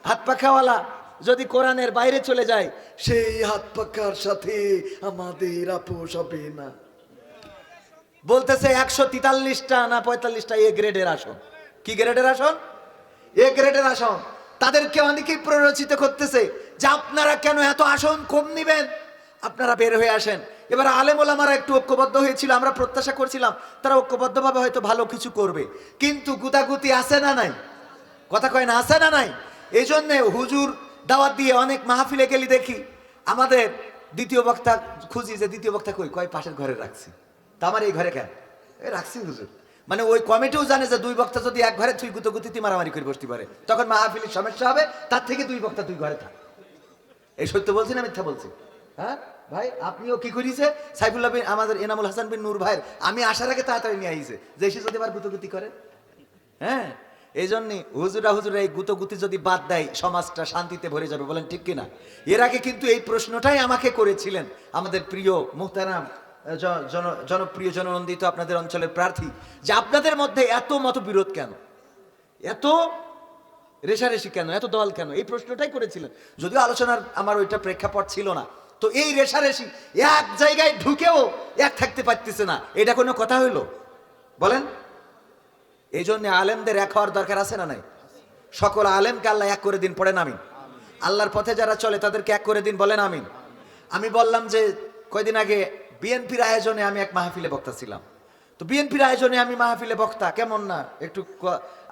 হাত পাখাওয়ালা যদি কোরআনের বাইরে চলে যায়, সেই হাত পাখার সাথে আমাদের আপোষ হবে না। বলতেছে 143টা না 45টা এ গ্রেডের আসন। কি গ্রেডের আসন? এ গ্রেডের আসন। তাদেরকে অনেকেই প্ররোচিত করতেছে যে আপনারা কেন এত আসন কম নিবেন, আপনারা বের হয়ে আসেন। এবার আলেম ওলামারা একটু ঐক্যবদ্ধ হয়েছিল, আমরা প্রত্যাশা করছিলাম তারা ঐক্যবদ্ধভাবে হয়তো ভালো কিছু করবে, কিন্তু গুতাগুতি আছে না নাই? কথা কয় না, আছে না নাই? এই জন্যে হুজুর দাওয়াত দিয়ে অনেক মাহফিলে গেলি দেখি আমাদের দ্বিতীয় বক্তা খুঁজি যে দ্বিতীয় বক্তা কই, কয় পাশের ঘরে রাখছি। তা আমার এই ঘরে কেন রাখছি হুজুর? মানে ওই কমিটিও জানে যে দুই বক্তা যদি এক ঘরে তুই গুতগুতিতে মারামারি করে বসতে পারে, তখন মাহফিলের সমস্যা হবে, তার থেকে দুই বক্তা দুই ঘরে থাক। এই সত্য বলছি না মিথ্যা বলছি? হ্যাঁ ভাই, আপনিও কি করিছে সাইফুল্লাহ বিন আমাদের এনামুল হাসান বিন নূর ভাইয়ের আমি আসার আগে তাড়াতাড়ি নিয়ে আইছে যে এসে যদি আবার গুতগুতি করে। হ্যাঁ, এই জন্যে হুজুরা এই গুতগুতি যদি বাদ দেয় সমাজটা শান্তিতে ভরে যাবে, বলেন ঠিক কিনা? এর আগে কিন্তু এই প্রশ্নটাই আমাকে করেছিলেন আমাদের প্রিয় মুহতারাম জনপ্রিয় জননন্দিত আপনাদের অঞ্চলের প্রার্থী, যে আপনাদের মধ্যে এত মতবিরোধ কেন, এত রেশারেশি কেন, এত দল কেন? এই প্রশ্নটাই করেছিলেন, যদিও আলোচনার আমার ওইটা প্রেক্ষাপট ছিল না। তো এই রেশারেশি এক জায়গায় ঢুকেও এক থাকতে পারতেছে না, এটা কোনো কথা হইল? বলেন। এই জন্য আলেমদের এক হওয়ার দরকার আছে না নাই? সকল আলেমকে আল্লাহ এক করে দিন, পড়েন আমিন। আল্লাহর পথে যারা চলে তাদেরকে এক করে দিন, বলেন আমিন। আমি বললাম যে কয়দিন আগে বিএনপির আয়োজনে আমি এক মাহফিলে বক্তা ছিলাম। তো বিএনপির আয়োজনে আমি মাহফিলে বক্তা, কেমন না একটু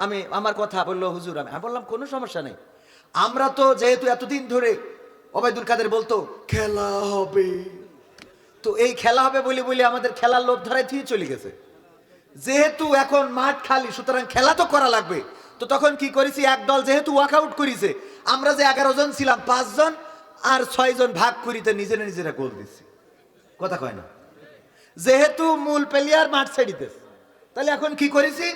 আমি আমার কথা বললো হুজুর, আমি বললাম কোনো সমস্যা নেই, আমরা তো যেহেতু এতদিন ধরে ওবায়দুল কাদের বলতো খেলা হবে, তো এই খেলা হবে বলে বলে আমাদের খেলার লোভ ধরাই দিয়ে চলে গেছে। যেহেতু এখন মাঠ খালি, সুতরাং খেলা তো করা লাগবে। তো তখন কি করেছি, এক দল যেহেতু ওয়াকআউট করেছে, আমরা যে 11 জন ছিলাম 5 জন আর 6 জন ভাগ করিতে নিজেরা গোল দিচ্ছি। কথা কয় না? যেহেতু মূল প্লেয়ার মাঠ ছেড়িতেছে, তাহলে এখন কি করেছি,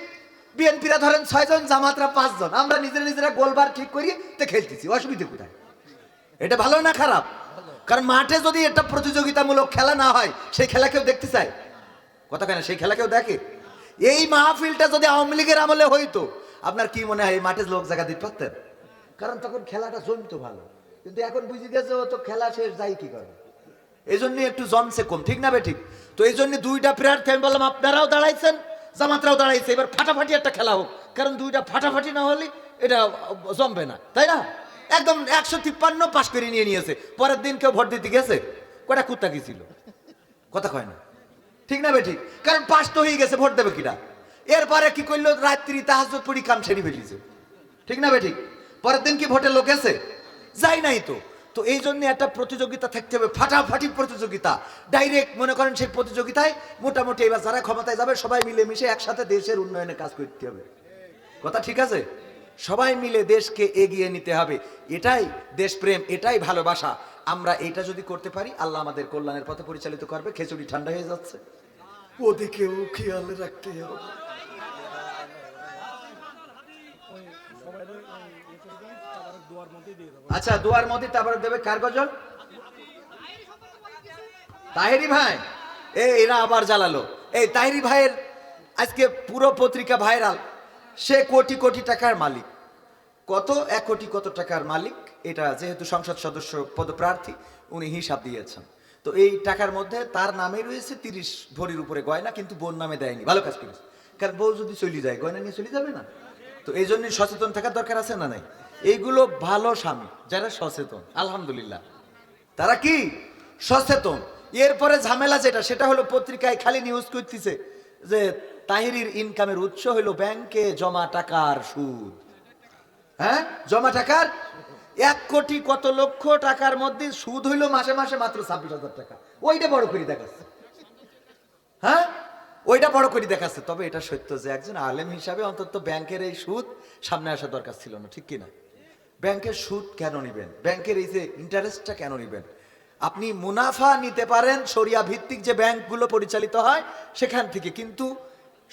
বিএনপিরা ধরেন 6 জন, জামাতরা 5 জন, আমরা নিজেরা গোলবার ঠিক করি তো খেলতেছি। অসুবিধা কোথায়? এটা ভালো না খারাপ? কারণ মাঠে যদি এটা প্রতিযোগিতামূলক খেলা না হয়, সেই খেলা কেউ দেখতে চায়? কথা কয় না? সেই খেলা কেউ দেখে? এই মাহফিলটা যদি আওয়ামী লীগের আমলে হইতো, আপনার কি মনে হয় এই মাঠে লোক জায়গা দিতে পারতেন? কারণ তখন খেলাটা জমতো ভালো, কিন্তু এখন বুঝে গেছে ও তো খেলা শেষ, যাই কি করে। এই জন্য একটু জমছে কম, ঠিক না বে ঠিক? তো এই জন্য দুইটা প্রার্থী আমি বললাম আপনারাও দাঁড়াইছেন, জামাতরাও দাঁড়াইছে, এবার ফাটাফাটি একটা খেলা হোক, কারণ দুইটা ফাটাফাটি না হলে এটা জমবে না, তাই না? একদম 153 পাশ করে নিয়েছে। পরের দিন কেউ ভোট দিতে গেছে? কটা কুত্তা গেছিল? কথা কয় না? ঠিক না বে ঠিক? কারণ পাশ তো হয়ে গেছে, ভোট দেবে কিনা? এরপরে কি করলো, রাত্রি তাহাজ্জুদ পড়ি কাম সেরে ফেলিছে। ঠিক না বে ঠিক? পরের দিন কি ভোটের লোক গেছে? যাই নাই তো। তো এই জন্য একটা প্রতিযোগিতা থাকতে হবে, ফাটাফাটি প্রতিযোগিতা। ডাইরেক্ট মনে করেন সেই প্রতিযোগিতায় মোটামুটি এবার যারা ক্ষমতায় যাবে সবাই মিলেমিশে একসাথে দেশের উন্নয়নে কাজ করতে হবে। কথা ঠিক আছে? সবাই মিলে দেশকে এগিয়ে নিতে হবে, এটাই দেশপ্রেম, এটাই ভালোবাসা। আমরা এটা যদি করতে পারি, আল্লাহ আমাদের কল্যাণের পথে পরিচালিত করবে। খিচুড়ি ঠান্ডা হয়ে যাচ্ছে, ওদিকেও খেয়াল রাখতে হবে। আচ্ছা, দুয়ার মধ্যে তারপরে দেবে কার গজল? তাহেরি ভাই, এরা আবার জ্বালালো। এই তাহেরি ভাইয়ের আজকে পুরো পত্রিকা ভাইরাল। সে কোটি কোটি টাকার মালিক। কত 1 কোটি কত টাকার মালিক, এটা যেহেতু সংসদ সদস্য পদপ্রার্থী, উনি হিসাব দিয়েছেন। তো এই টাকার মধ্যে তার নামে রয়েছে 30 ভরির উপরে গয়না, কিন্তু বোন নামে দেয়নি। ভালো কাজ করেছে, কারণ বউ যদি চলে যায় গয়না নিয়ে চলে যাবে না? তো এই জন্য সচেতন থাকার দরকার আছে না নাই? এইগুলো ভালো স্বামী যারা সচেতন, আলহামদুলিল্লাহ, তারা কি সচেতন। এরপরে ঝামেলা যেটা, সেটা হলো পত্রিকায় খালি নিউজ করতেছে যে তাহিরির ইনকামের উৎস হলো ব্যাংকে জমা টাকার সুদ। হ্যাঁ, জমা টাকার 1 কোটি কত লক্ষ টাকার মধ্যে সুদ হইলো মাসে মাসে মাত্র 26,000 টাকা। ওইটা বড় করে দেখাচ্ছে। হ্যাঁ, ওইটা বড় করে দেখাচ্ছে। তবে এটা সত্য যে একজন আলেম হিসাবে অন্তত ব্যাংকের এই সুদ সামনে আসা দরকার ছিল না, ঠিক কিনা? ব্যাংকের সুদ কেন নিবেন? ব্যাংকের এই যে ইন্টারেস্টটা কেন নিবেন? আপনি মুনাফা নিতে পারেন শরিয়া ভিত্তিক যে ব্যাংকগুলো পরিচালিত হয় সেখান থেকে, কিন্তু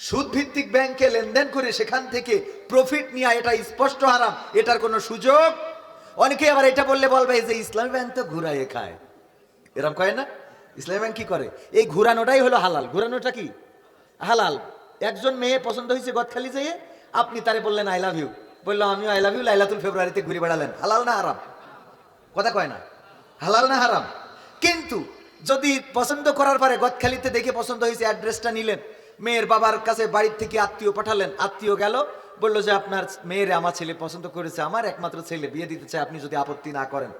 সুদ ভিত্তিক ব্যাংকে লেনদেন করে সেখান থেকে প্রফিট নেওয়া এটা স্পষ্ট হারাম, এটার কোনো সুযোগ। অনেকে আবার এটা বললে বলবে যে ইসলামী ব্যাংক তো ঘুরাইয়ে খায়, এরকম কয় না? ইসলামী ব্যাংক কি করে? এই ঘুরানোটাই হলো হালাল। ঘুরানোটা কি হালাল? একজন মেয়ে পছন্দ হয়েছে গদখালি যেয়ে, আপনি তারে বললেন আই লাভ ইউ, বললো আমিও আই লাভ ইউ, লাইলাতুল ফেব্রুয়ারিতে ঘুরে বেড়ালেন, হালাল না হারাম? কথা কয় না, হালাল না হারাম? কিন্তু যদি পছন্দ করার পরে গদখালিতে দেখে পছন্দ হয়েছে, অ্যাড্রেসটা নিলেন, মেয়ের বাবার কাছে বাড়ির থেকে আত্মীয় পাঠালেন, আত্মীয় গেল, বললো যে আপনার মেয়ের আমার ছেলে পছন্দ করেছে, আমার একমাত্র ছেলে, বিয়ে দিতে চাই, আপনি যদি আপত্তি না করেন।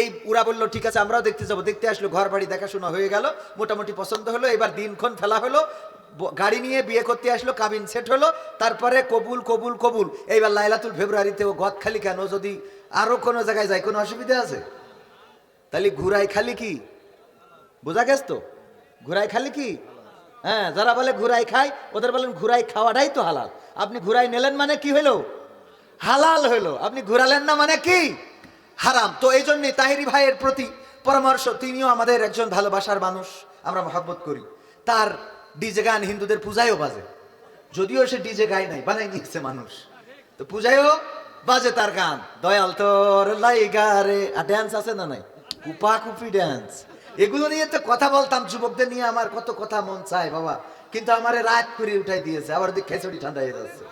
এই ওরা বললো ঠিক আছে আমরাও দেখতে যাবো। দেখতে আসলো, ঘর বাড়ি দেখাশোনা হয়ে গেল, মোটামুটি পছন্দ হলো। এবার দিনক্ষণ ফেলা হলো, গাড়ি নিয়ে বিয়ে করতে আসলো, কাবিন সেট হলো, তারপরে কবুল কবুল কবুল। এইবার লাইলাতুল ফেব্রুয়ারিতে ও গদখালি কেন, যদি আরো কোনো জায়গায় যায় কোনো অসুবিধা আছে? তাহলে ঘুরাই খালি কি বোঝা গেছ তো? ঘুরাই খালি কি? হ্যাঁ, যারা বলে ঘুরাই খায় ওদের বলেন ঘুরাই খাওয়াটাই তো হালাল। আপনি ঘুরাই নিলেন মানে কি হইলো? হালাল হইলো। আপনি ঘুরালেন না মানে কি? হারাম। তো এই জন্যে তাহেরি ভাইয়ের প্রতি পরামর্শ, তিনিও আমাদের একজন ভালোবাসার মানুষ, আমরা মহব্বত করি। তার ডিজে গান হিন্দুদের পূজায়ও বাজে, যদিও সে ডিজে গায় নাই, বানাই নিয়েছে মানুষ, তো পূজায়ও বাজে তার গান। দয়াল তোর লাইগারে, আর ড্যান্স আছে না নাই, কুপা কুপি ড্যান্স, এগুলো নিয়ে তো কথা বলতাম, যুবকদের নিয়ে আমার কত কথা মন চায় বাবা, কিন্তু আমারে রাত করে উঠাই দিয়েছে, আবার দিক খেচড়ি ঠান্ডা হয়ে যাচ্ছে,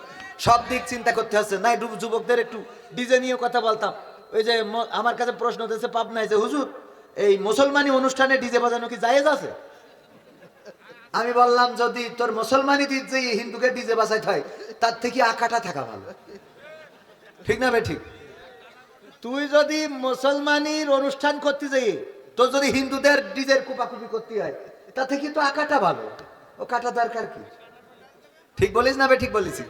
সব দিক চিন্তা করতে হচ্ছে। না যুবকদের একটু ডিজে নিয়ে কথা বলতাম। ওই যে আমার কাছে প্রশ্ন উঠেছে পাবনায় যে হুজুর এই মুসলমানি অনুষ্ঠানে ডিজে বাজানো কি জায়েজ আছে? আমি বললাম যদি তোর মুসলমানি ডিজে হিন্দুকে ডিজে বাজাইতে হয়, তার থেকে আকাটা থাকা ভালো, ঠিক না ভাই? ঠিক। তুই যদি মুসলমানির অনুষ্ঠান করতে যাই, তোর যদি হিন্দুদের ডিজের কুপাকুপি করতে হয়, তা থেকে তো আকাটা ভালো, ও কাটা দরকার কি? ঠিক বলিস না ভাই? ঠিক বলেছি।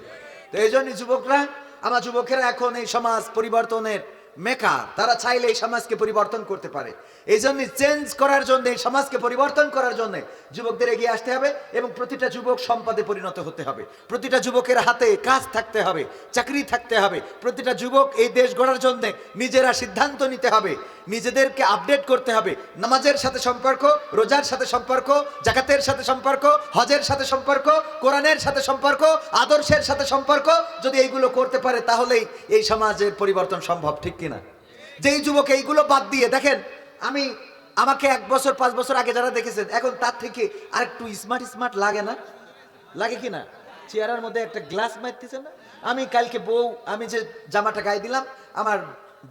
তো এই জন্য যুবকরা, আমার যুবকেরা এখন এই সমাজ পরিবর্তনের মেকার, তারা চাইলে এই সমাজকে পরিবর্তন করতে পারে। এই জন্য চেঞ্জ করার জন্য, এই সমাজকে পরিবর্তন করার জন্য যুবকদের এগিয়ে আসতে হবে এবং প্রতিটা যুবক সম্পদে পরিণত হতে হবে। প্রতিটা যুবকের হাতে কাজ থাকতে হবে, চাকরি থাকতে হবে। প্রতিটা যুবক এই দেশ গড়ার জন্য নিজেরা সিদ্ধান্ত নিতে হবে, নিজেদেরকে আপডেট করতে হবে। নামাজের সাথে সম্পর্ক, রোজার সাথে সম্পর্ক, জাকাতের সাথে সম্পর্ক, হজের সাথে সম্পর্ক, কোরআনের সাথে সম্পর্ক, আদর্শের সাথে সম্পর্ক। যদি এইগুলো করতে পারে তাহলেই এই সমাজের পরিবর্তন সম্ভব, ঠিক কিনা? যেই যুবক এইগুলো বাদ দিয়ে, দেখেন আমাকে 1 বছর 5 বছর আগে যারা দেখেছেন, এখন তার থেকে আরেকটু স্মার্ট স্মার্ট লাগে না? লাগে কি না? চেয়ারের মধ্যে একটা গ্লাস মারতেছে না? আমি কালকে আমি যে জামাটা গায়ে দিলাম, আমার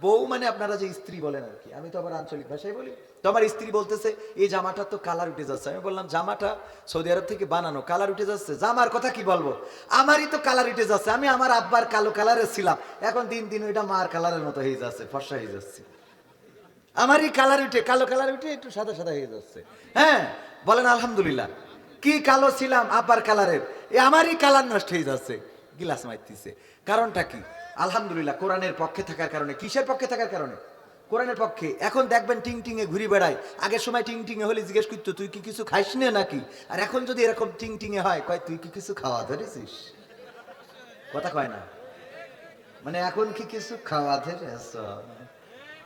বউ মানে আপনারা যে স্ত্রী বলেন আর কি, আমি তো আবার আঞ্চলিক ভাষায় বলি, তো আমার স্ত্রী বলতেছে এই জামাটা তো কালার উঠে যাচ্ছে। আমি বললাম জামাটা সৌদি আরব থেকে বানানো, কালার উঠে যাচ্ছে? জামার কথা কি বলবো, আমারই তো কালার উঠে যাচ্ছে। আমি আমার আব্বার কালো কালারের ছিলাম, এখন দিন দিন ওইটা মার কালারের মতো হয়ে যাচ্ছে, ফর্সা হয়ে যাচ্ছে। আমারই কালার উঠে, কালো কালার উঠে একটু সাদা সাদা হয়ে যাচ্ছে। হ্যাঁ বলেন আলহামদুলিল্লাহ। কি কালো ছিলাম আব্বার কালারের, আমারই কালার নষ্ট হয়ে যাচ্ছে, গিলাস মারতেছে। কারণটা কি? আলহামদুলিল্লাহ কোরআনের পক্ষে থাকার কারণে। কিসের পক্ষে থাকার কারণে? কোরআনের পক্ষে। এখন দেখবেন টিং টিঙে ঘুরে বেড়ায়। আগের সময় টিং টিঙে হলে জিজ্ঞেস করতো তুই কি কিছু খাইস না নাকি, আর এখন যদি এরকম টিং টিঙে হয়, কয় তুই কি কিছু খাওয়া ধরেছিস? কথা কয় না, মানে এখন কি কিছু খাওয়া ধরেছ?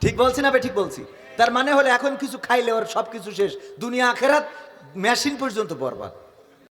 ঠিক বলছি না ভাই? ঠিক বলছি। তার মানে হলো এখন কিছু খাইলে ওর সবকিছু শেষ, দুনিয়া আখেরাত মেশিন পর্যন্ত বরবাদ।